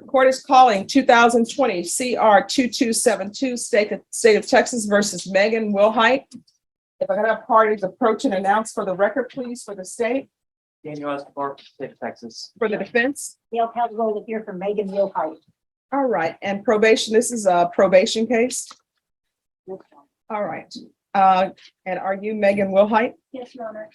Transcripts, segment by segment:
Court is calling 2020 CR 2272 State of Texas versus Megan Wilhite. If I could have parties approach and announce for the record, please, for the state, Daniel Escobar, State of Texas. for the defense. Gail Caldwell here from Megan Wilhite. All right, and probation, this is a probation case. All right, and are you Megan Wilhite? Yes, Your Honor.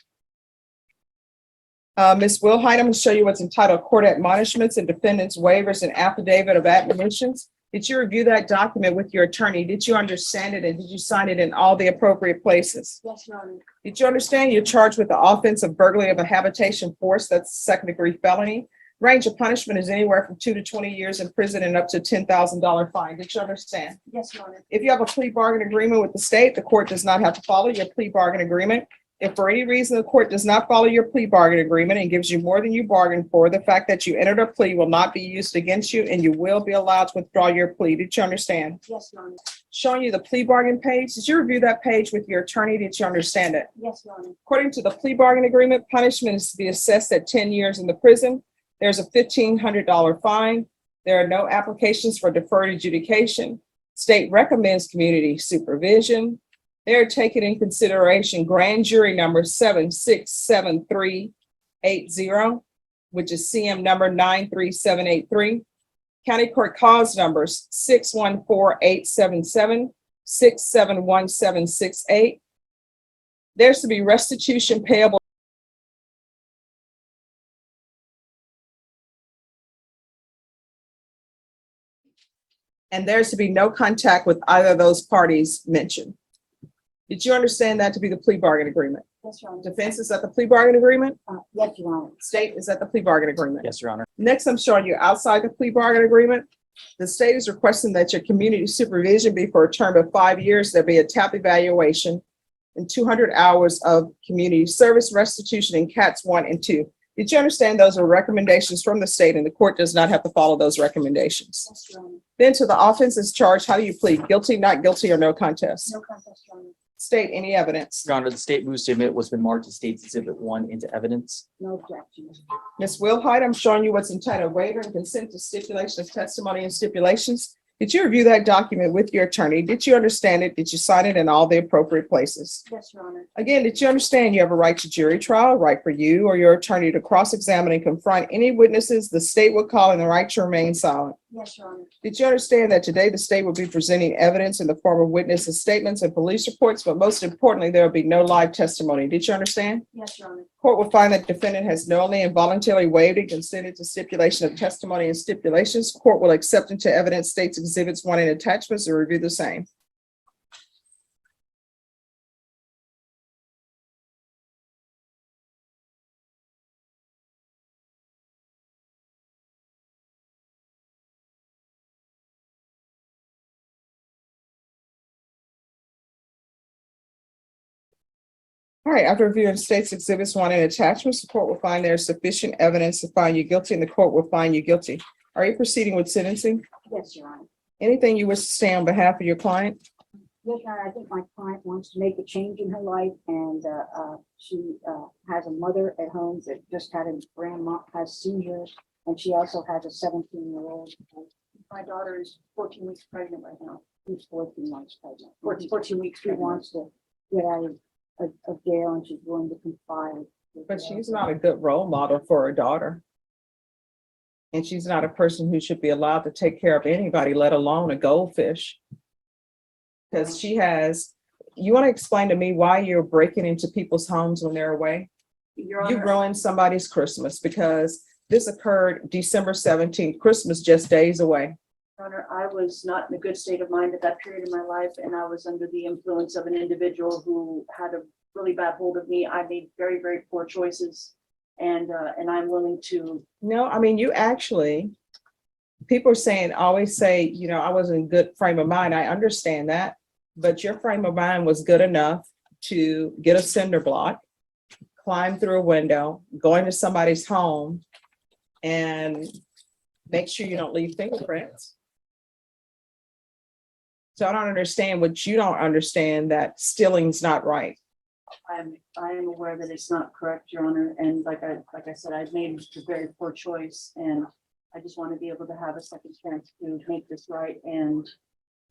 Ms. Wilhite, I'm going to show you what's entitled Court Admonishments and Defendant's Waivers and Affidavit of Admonitions. Did you review that document with your attorney? Did you understand it, and did you sign it in all the appropriate places? Yes, Your Honor. Did you understand you're charged with the offense of burglary of a habitation force? That's a second-degree felony. Range of punishment is anywhere from 2 to 20 years in prison and up to $10,000 fine. Did you understand? Yes, Your Honor. If you have a plea bargain agreement with the state, the court does not have to follow your plea bargain agreement. If for any reason the court does not follow your plea bargain agreement and gives you more than you bargained for, the fact that you entered a plea will not be used against you and you will be allowed to withdraw your plea. Did you understand? Yes, Your Honor. Showing you the plea bargain page. Did you review that page with your attorney? Did you understand it? Yes, Your Honor. According to the plea bargain agreement, punishment is to be assessed at 10 years in the prison. There's a $1,500 fine. There are no applications for deferred adjudication. State recommends community supervision. They're taking in consideration grand jury number 767380, which is CM number 93783. County court cause numbers 614877, 671768. There's to be restitution payable. And there's to be no contact with either of those parties mentioned. Did you understand that to be the plea bargain agreement? Yes, Your Honor. Defense, is that the plea bargain agreement? Yes, Your Honor. State, is that the plea bargain agreement? Yes, Your Honor. Next, I'm showing you outside the plea bargain agreement. The state is requesting that your community supervision be for a term of 5 years. There'll be a TAP evaluation and 200 hours of community service restitution in CATs 1 and 2. Did you understand those are recommendations from the state and the court does not have to follow those recommendations? Yes, Your Honor. Then to the offenses charged, how do you plead? Guilty, not guilty, or no contest? No contest, Your Honor. State, any evidence? Your Honor, the state moves to admit what's been marked as State's Exhibit 1 into evidence. No objection. Ms. Wilhite, I'm showing you what's entitled waiver and consent to stipulation of testimony and stipulations. Did you review that document with your attorney? Did you understand it? Did you sign it in all the appropriate places? Yes, Your Honor. Again, did you understand you have a right to jury trial, right for you or your attorney to cross-examine and confront any witnesses the state would call and the right to remain silent? Yes, Your Honor. Did you understand that today the state will be presenting evidence in the form of witnesses' statements and police reports, but most importantly, there will be no live testimony? Did you understand? Yes, Your Honor. Court will find that defendant has knowingly and voluntarily waived and consented to stipulation of testimony and stipulations. Court will accept into evidence states exhibits 1 and attachments and review the same. All right, after reviewing states exhibits 1 and attachments, the court will find there is sufficient evidence to find you guilty and the court will find you guilty. Are you proceeding with sentencing? Yes, Your Honor. Anything you wish to say on behalf of your client? Yes, Your Honor. I think my client wants to make a change in her life, and she has a mother at home that just had a grandma has seizures, and she also has a 17-year-old. My daughter is 14 weeks pregnant right now. She's 14 months pregnant. 14 weeks. She wants to get out of jail, and she's willing to comply. But she's not a good role model for her daughter. And she's not a person who should be allowed to take care of anybody, let alone a goldfish. Because she has, you want to explain to me why you're breaking into people's homes when they're away? Your You Honor, ruined somebody's Christmas because this occurred December 17th, Christmas just days away. Your Honor, I was not in a good state of mind at that period of my life, and I was under the influence of an individual who had a really bad hold of me. I made very, very poor choices, and I'm willing to. No, I mean, you actually, people are saying, always say, you know, I was in good frame of mind. I understand that, but your frame of mind was good enough to get a cinder block, climb through a window, go into somebody's home, and make sure you don't leave fingerprints. So I don't understand what you don't understand, that stealing's not right. I am aware that it's not correct, Your Honor, and like I said, I've made a very poor choice, and I just want to be able to have a second chance to make this right. And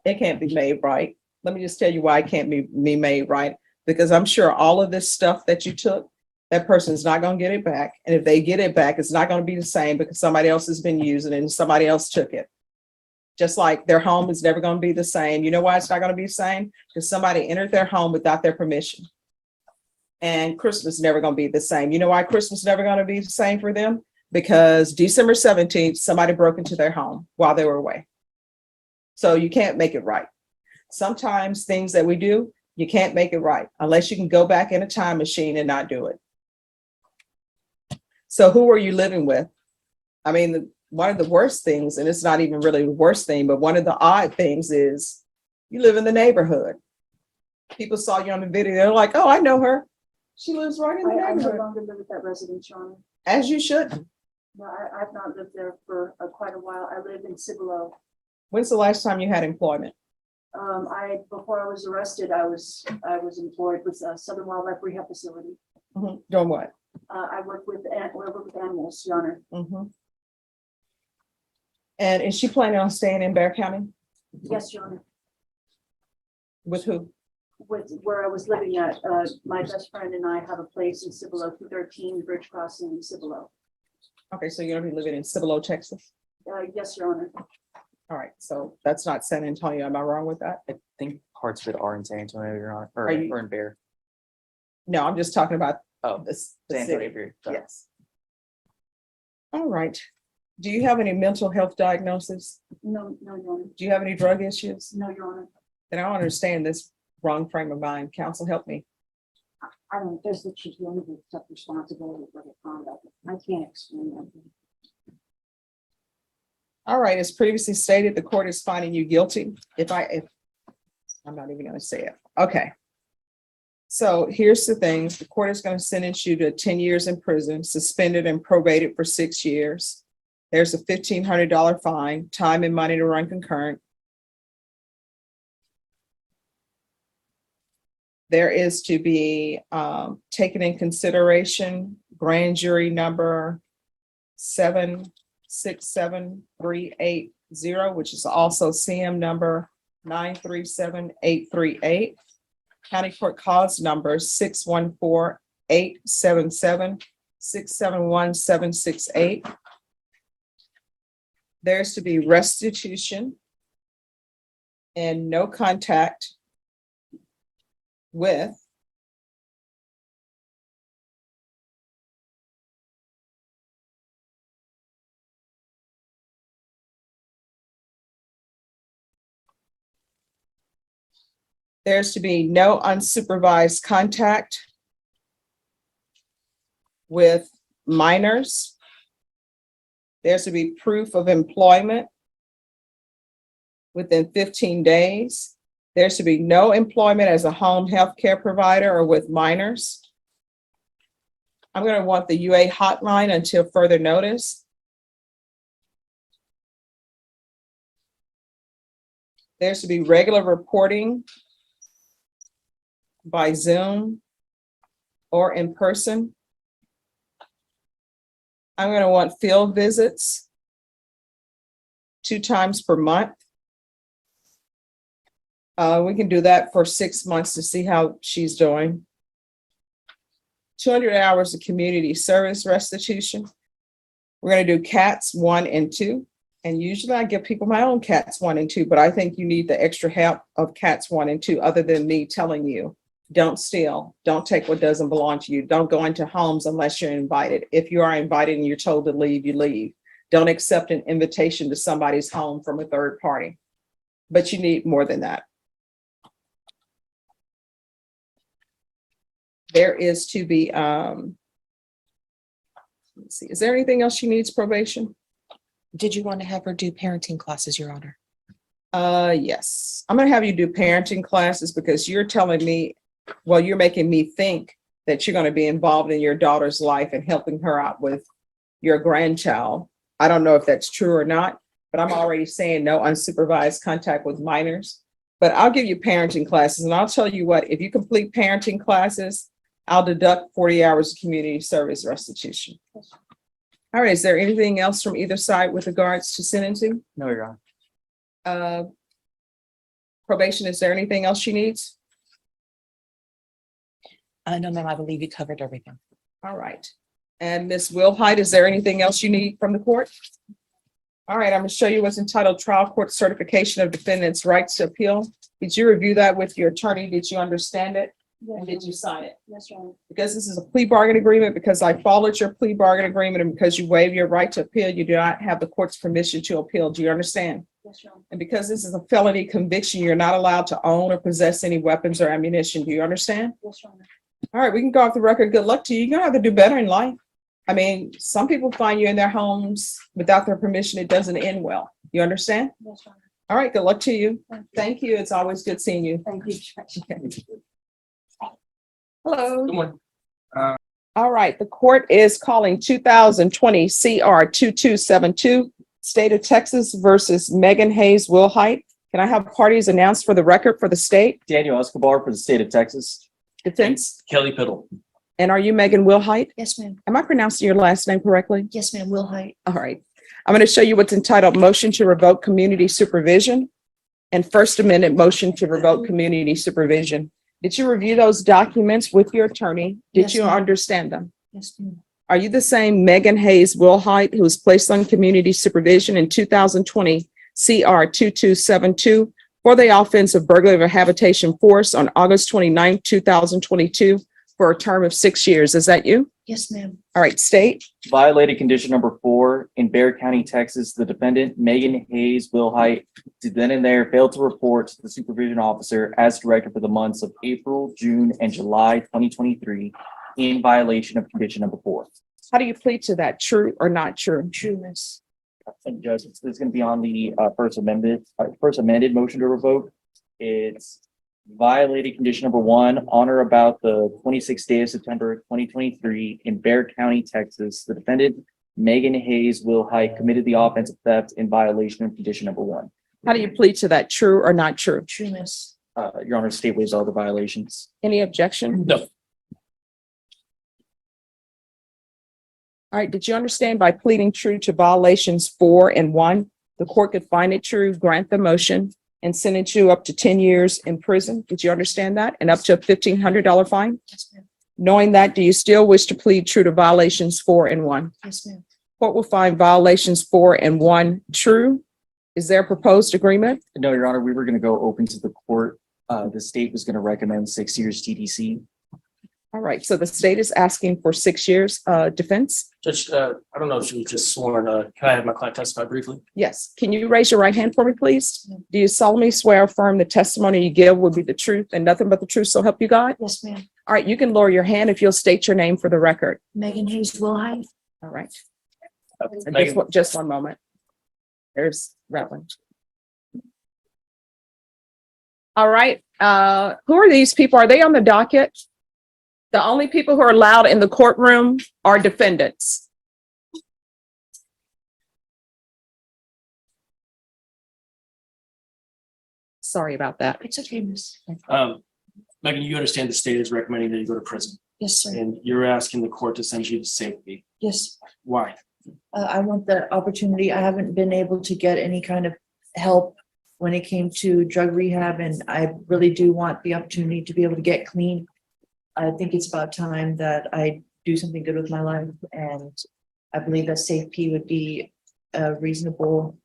It can't be made right. Let me just tell you why it can't be made right. Because I'm sure all of this stuff that you took, that person's not gonna get it back. And if they get it back, it's not gonna be the same because somebody else has been using it and somebody else took it. Just like their home is never gonna be the same. You know why it's not gonna be the same? Because somebody entered their home without their permission. And Christmas never gonna be the same. You know why Christmas never gonna be the same for them? Because December 17th, somebody broke into their home while they were away. So you can't make it right. Sometimes things that we do, you can't make it right unless you can go back in a time machine and not do it. So who are you living with? I mean, one of the worst things, and it's not even really the worst thing, but one of the odd things is you live in the neighborhood. People saw you on the video. They're like, oh, I know her. She lives right in the I no neighborhood. longer live at that residence, Your Honor. As you should. No, I've not lived there for quite a while. I live in Cibolo. When's the last time you had employment? Before I was arrested, I was employed with Southern Wildlife Rehab Facility. Doing what? I work with animals, Your Honor. And is she planning on staying in Bear County? Yes, Your Honor. With who? With where I was living at, my best friend and I have a place in Cibolo, 213 Bridge Crossing in Cibolo. Okay, so you're gonna be living in Cibolo, Texas? Yes, Your Honor. All right, so that's not San Antonio. Am I wrong with that? I think parts of it are in San Antonio, Your Honor, or Are you- in Bear. No, I'm just talking about Oh, the San Antonio, city. Bear. Sorry. Yes. All right. Do you have any mental health diagnosis? No, Your Honor. Do you have any drug issues? No, Your Honor. Then I don't understand this wrong frame of mind. Counsel, help me. I don't, just that she's going to accept responsibility for her conduct. I can't explain that. All right, as previously stated, the court is finding you guilty. If I'm not even gonna say it. Okay. So here's the things. The court is going to sentence you to 10 years in prison, suspended and probated for 6 years. There's a $1,500 fine, time and money to run concurrent. There is to be taken in consideration grand jury number 767380, which is also CM number 937838. County Court cause number 614-877-671768. There's to be restitution and no contact with there's to be no unsupervised contact with minors. There's to be proof of employment within 15 days. There's to be no employment as a home health care provider or with minors. I'm going to want the UA hotline until further notice. There's to be regular reporting by Zoom or in person. I'm going to want field visits 2 times per month. We can do that for 6 months to see how she's doing. 200 hours of community service restitution. We're going to do cats 1 and 2. And usually I give people my own cats 1 and 2, but I think you need the extra help of cats 1 and 2, other than me telling you, don't steal, don't take what doesn't belong to you. Don't go into homes unless you're invited. If you are invited and you're told to leave, you leave. Don't accept an invitation to somebody's home from a third party. But you need more than that. There is to be, let's see, is there anything else she needs probation? Did you want to have her do parenting classes, Your Honor? Yes, I'm gonna have you do parenting classes because you're telling me, well, you're making me think that you're gonna be involved in your daughter's life and helping her out with your grandchild. I don't know if that's true or not, but I'm already saying no unsupervised contact with minors. But I'll give you parenting classes, and I'll tell you what, if you complete parenting classes, I'll deduct 40 hours of community service restitution. All right, is there anything else from either side with regards to sentencing? No, Your Honor. Probation, is there anything else she needs? No, ma'am, I believe you covered everything. All right. And Ms. Wilhite, is there anything else you need from the court? All right, I'm going to show you what's entitled Trial Court Certification of Defendant's Rights to Appeal. Did you review that with your attorney? Did you understand it? And did you sign it? Yes, Your Honor. Because this is a plea bargain agreement, because I followed your plea bargain agreement, and because you waive your right to appeal, you do not have the court's permission to appeal. Do you understand? Yes, Your Honor. And because this is a felony conviction, you're not allowed to own or possess any weapons or ammunition. Do you understand? Yes, Your Honor. All right, we can go off the record. Good luck to you. You're gonna have to do better in life. I mean, some people find you in their homes without their permission. It doesn't end well. You understand? Yes, Your Honor. All right, good luck to you. Thank you. It's always good seeing you. Thank you, Judge. Hello. Good morning. All right, the court is calling 2020 CR 2272, State of Texas versus Megan Hayes Wilhite. Can I have parties announced for the record for the state Daniel Escobar for the state of Texas. defense? Kelly Piddle. And are you Megan Wilhite? Yes, ma'am. Am I pronouncing your last name correctly? Yes, ma'am. Will Height. All right. I'm going to show you what's entitled Motion to Revoke Community Supervision and First Amendment Motion to Revoke Community Supervision. Did you review those documents with your attorney? Did Yes, you ma'am. understand them? Yes, ma'am. Are you the same Megan Hayes Wilhite who was placed on community supervision in 2020 CR 2272 for the offense of burglary of a habitation force on August 29, 2022 for a term of 6 years? Is that you? Yes, ma'am. All right, state. Violated condition number 4 in Bexar County, Texas. The defendant, Megan Hayes Wilhite, did then and there fail to report to the supervision officer as directed for the months of April, June, and July 2023 in violation of condition number 4. How do you plead to that? True or not true? True, miss. And Judge, this is going to be on the first amended motion to revoke. It's violated condition number 1 on or about the 26th day of September 2023 in Bexar County, Texas. The defendant, Megan Hayes Wilhite, committed the offense of theft in violation of condition number 1. How do you plead to that? True or not true? True, miss. Your Honor, state waives all the violations. Any objection? No. All right, did you understand by pleading true to violations 4 and 1, the court could find it true, grant the motion, and sentence you up to 10 years in prison? Did you understand that? And up to a $1,500 fine? Yes, ma'am. Knowing that, do you still wish to plead true to violations 4 and 1? Yes, ma'am. Court will find violations 4 and 1 true. Is there a proposed agreement? No, Your Honor, we were going to go open to the court. The state was going to recommend 6 years TDC. All right, so the state is asking for 6 years, defense? Judge, I don't know if she was just sworn. Can I have my client testify briefly? Yes. Can you raise your right hand for me, please? Do you solemnly swear or affirm the testimony you give will be the truth and nothing but the truth, so help you God? Yes, ma'am. All right, you can lower your hand if you'll state your name for the record. Megan Hayes Will Height. All right. Megan. Just one moment. There's Rattling. All right, who are these people? Are they on the docket? The only people who are allowed in the courtroom are defendants. Sorry about that. It's okay, miss. Megan, you understand the state is recommending that you go to prison Yes, sir. and you're asking the court to send you to safety. Yes, Why? I want the opportunity. I haven't been able to get any kind of help when it came to drug rehab, and I really do want the opportunity to be able to get clean. I think it's about time that I do something good with my life, and I believe that Safe P would be a reasonable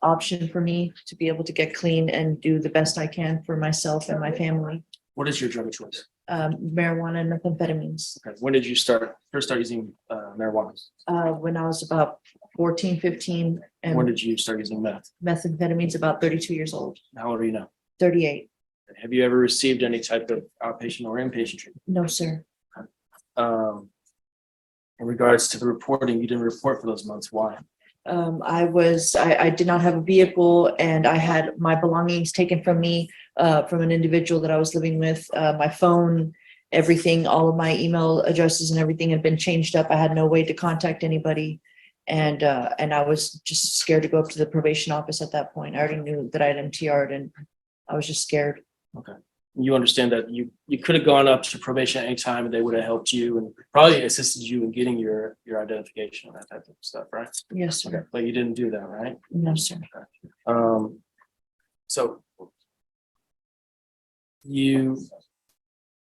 option for me to be able to get clean and do the best I can for myself and my family. What is your drug of choice? Marijuana and methamphetamines. Okay. When did you first start using marijuana? When I was about 14, 15, When and did you start using meth? methamphetamines about 32 years old, How old are you now? 38. Have you ever received any type of outpatient or inpatient treatment? No, sir. In regards to the reporting, you didn't report for those months. Why? I did not have a vehicle, and I had my belongings taken from me from an individual that I was living with. My phone, everything, all of my email addresses and everything had been changed up. I had no way to contact anybody. And I was just scared to go up to the probation office at that point. I already knew that I had MTR'd, and I was just scared. You understand that you could have gone up to probation at any time and they would have helped you and probably assisted you in getting your identification and that type of stuff, right? Yes, sir. But you didn't do that, right? No, sir. So you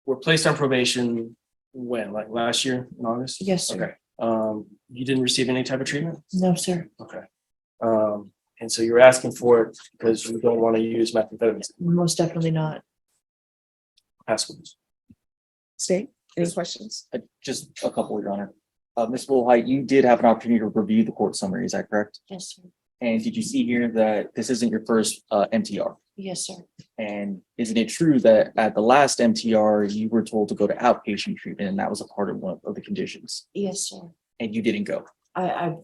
were placed on probation when, like last year in August? Yes, sir. Okay. You didn't receive any type of treatment? No, sir. Okay. And so you're asking for it because you don't want to use methamphetamines. Most definitely not. Passwords. State, any questions? Just a couple, Your Honor. Ms. Woolhite, you did have an opportunity to review the court summary, is that correct? Yes, sir. And did you see here that this isn't your first MTR? Yes, sir. And isn't it true that at the last MTR, you were told to go to outpatient treatment and that was a part of one of the conditions Yes, sir. and you didn't go? I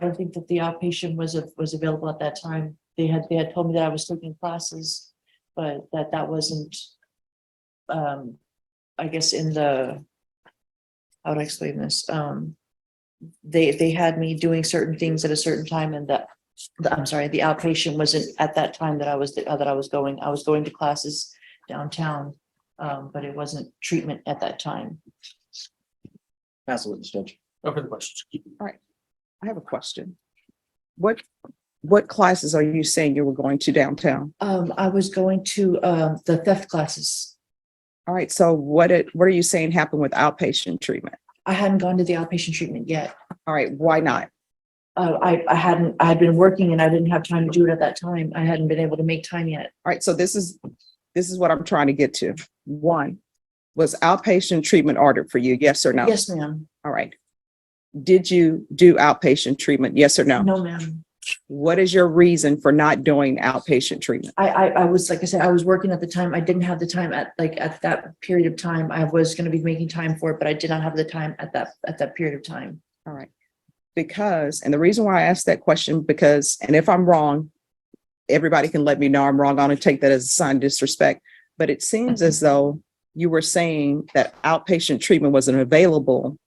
don't think that the outpatient was available at that time. They had told me that I was taking classes, but that wasn't, I guess in the, how would I explain this? They had me doing certain things at a certain time and I'm sorry, the outpatient wasn't at that time that I was going. I was going to classes downtown, but it wasn't treatment at that time. Pass the witness, Judge. No further questions. I have a question. What classes are you saying you were going to downtown? I was going to the theft classes. All right, so what are you saying happened with outpatient treatment? I hadn't gone to the outpatient treatment yet. All right, why not? I had been working and I didn't have time to do it at that time. I hadn't been able to make time yet. All right, so this is what I'm trying to get to. One, was outpatient treatment ordered for you? Yes or no? Yes, ma'am. All right. Did you do outpatient treatment? Yes or no? No, ma'am. What is your reason for not doing outpatient treatment? I was, like I said, I was working at the time. I didn't have the time at that period of time. I was going to be making time for it, but I did not have the time at that period of time. All right. Because, and the reason why I asked that question, because, and if I'm wrong, everybody can let me know I'm wrong. I'm going to take that as a sign of disrespect. But it seems as though you were saying that outpatient treatment wasn't available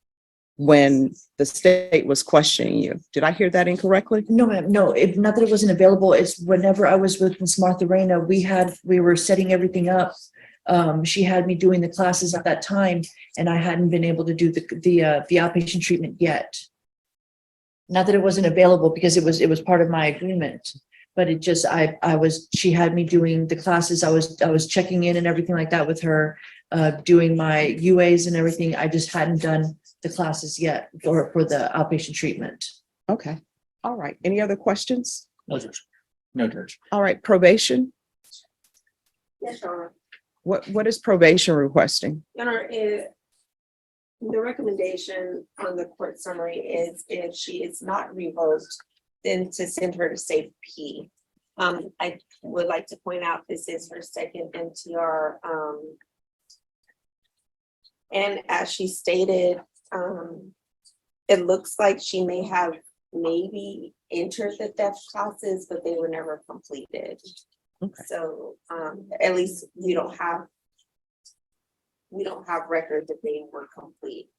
when the state was questioning you. Did I hear that incorrectly? No, ma'am. No, not that it wasn't available. It's whenever I was with Ms. Martha Reyna, we were setting everything up. She had me doing the classes at that time, and I hadn't been able to do the outpatient treatment yet. Not that it wasn't available because it was part of my agreement, but it just, she had me doing the classes. I was checking in and everything like that with her, doing my UAs and everything. I just hadn't done the classes yet or for the outpatient treatment. Okay. All right. Any other questions? No, Judge. No, Judge. All right. Probation. Yes, Your Honor. What is probation requesting? Your Honor, the recommendation on the court summary is if she is not revoked, then to send her to safe P. I would like to point out this is her second MTR. And as she stated, it looks like she may have maybe entered the theft classes, but they were never completed. Okay. So at least we don't have record that they were complete.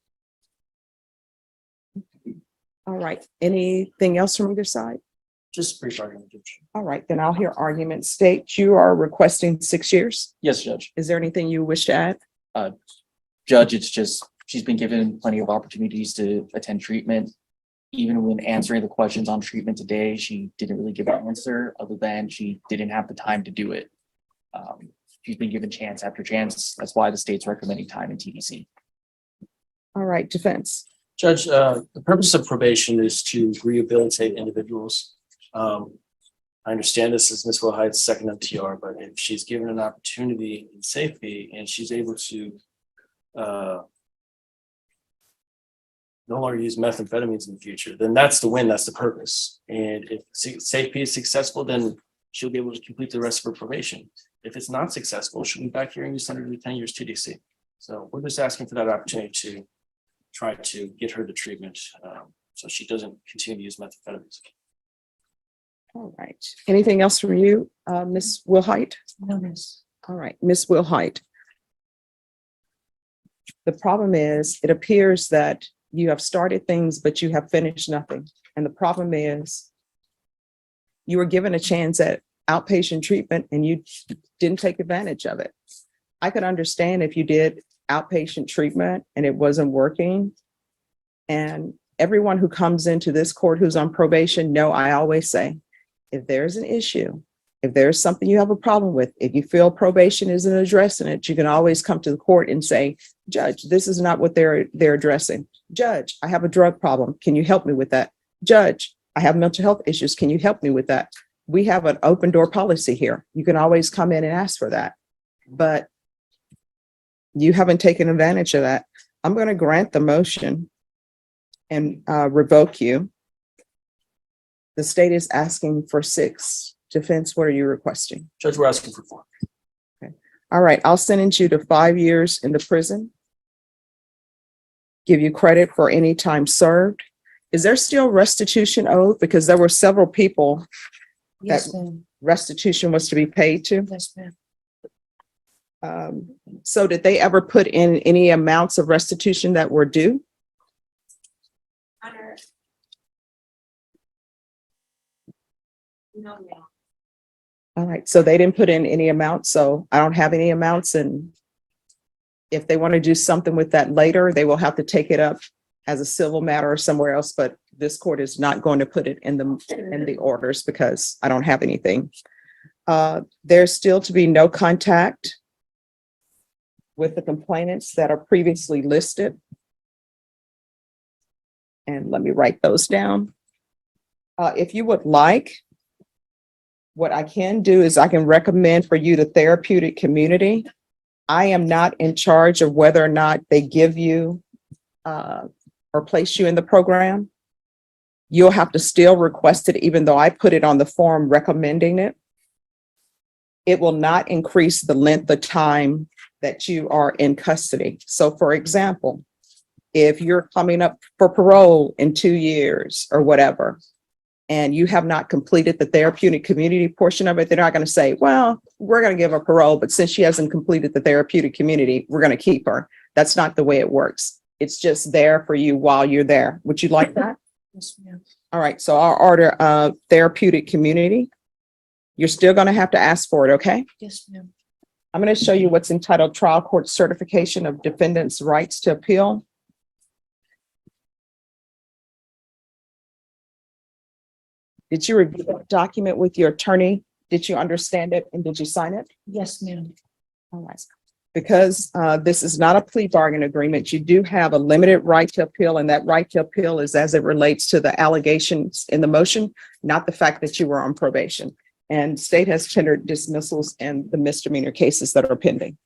All right. Anything else from either side? Just brief argument, Judge. All right, then I'll hear argument. State you are requesting 6 years. Yes, Judge. Is there anything you wish to add? Judge, it's just, she's been given plenty of opportunities to attend treatment. Even when answering the questions on treatment today, she didn't really give an answer other than she didn't have the time to do it. She's been given chance after chance. That's why the state's recommending time in TDC. All right, defense. Judge, the purpose of probation is to rehabilitate individuals. I understand this is Ms. Wilhide's second MTR, but if she's given an opportunity in safety and she's able to no longer use methamphetamines in the future, then that's the win, that's the purpose. And if safety is successful, then she'll be able to complete the rest of her probation. If it's not successful, she'll be back here and use under the 10 years TDC. So we're just asking for that opportunity to try to get her to treatment so she doesn't continue to use methamphetamines. All right. Anything else from you, Ms. Wilhite? No, miss. All right, Ms. Wilhite. The problem is, it appears that you have started things, but you have finished nothing. And the problem is, you were given a chance at outpatient treatment and you didn't take advantage of it. I could understand if you did outpatient treatment and it wasn't working. And everyone who comes into this court who's on probation, no, I always say, if there's an issue, if there's something you have a problem with, if you feel probation isn't addressing it, you can always come to the court and say, Judge, this is not what they're addressing. Judge, I have a drug problem. Can you help me with that? Judge, I have mental health issues. Can you help me with that? We have an open door policy here. You can always come in and ask for that. But you haven't taken advantage of that. I'm going to grant the motion and revoke you. The state is asking for 6. Defense, what are you requesting? Judge, we're asking for 4. All right, I'll sentence you to 5 years in the prison. Give you credit for any time served. Is there still restitution owed? Because there were several people Yes, ma'am. restitution was to be paid to. Yes, ma'am. So did they ever put in any amounts of restitution that were due? Honor. No, ma'am. All right, so they didn't put in any amounts, so I don't have any amounts, and if they want to do something with that later, they will have to take it up as a civil matter or somewhere else, but this court is not going to put it in the orders because I don't have anything. There's still to be no contact with the complainants that are previously listed. And let me write those down. If you would like, what I can do is I can recommend for you the therapeutic community. I am not in charge of whether or not they give you or place you in the program. You'll have to still request it, even though I put it on the form recommending it. It will not increase the length of time that you are in custody. So for example, if you're coming up for parole in 2 years or whatever, and you have not completed the therapeutic community portion of it, they're not going to say, well, we're going to give her parole, but since she hasn't completed the therapeutic community, we're going to keep her. That's not the way it works. It's just there for you while you're there. Would you like that? Yes, ma'am. All right, so I'll order therapeutic community. You're still going to have to ask for it, okay? Yes, ma'am. I'm going to show you what's entitled Trial Court Certification of Defendant's Rights to Appeal. Did you review that document with your attorney? Did you understand it and did you sign it? Yes, ma'am. All right. Because this is not a plea bargain agreement, you do have a limited right to appeal, and that right to appeal is as it relates to the allegations in the motion, not the fact that you were on probation. And state has tendered dismissals and the misdemeanor cases that are pending.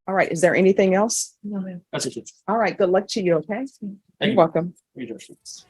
All right, is there anything else? No, ma'am. That's it. All right, good luck to you, okay? Thank You're you. welcome. Read your sheets.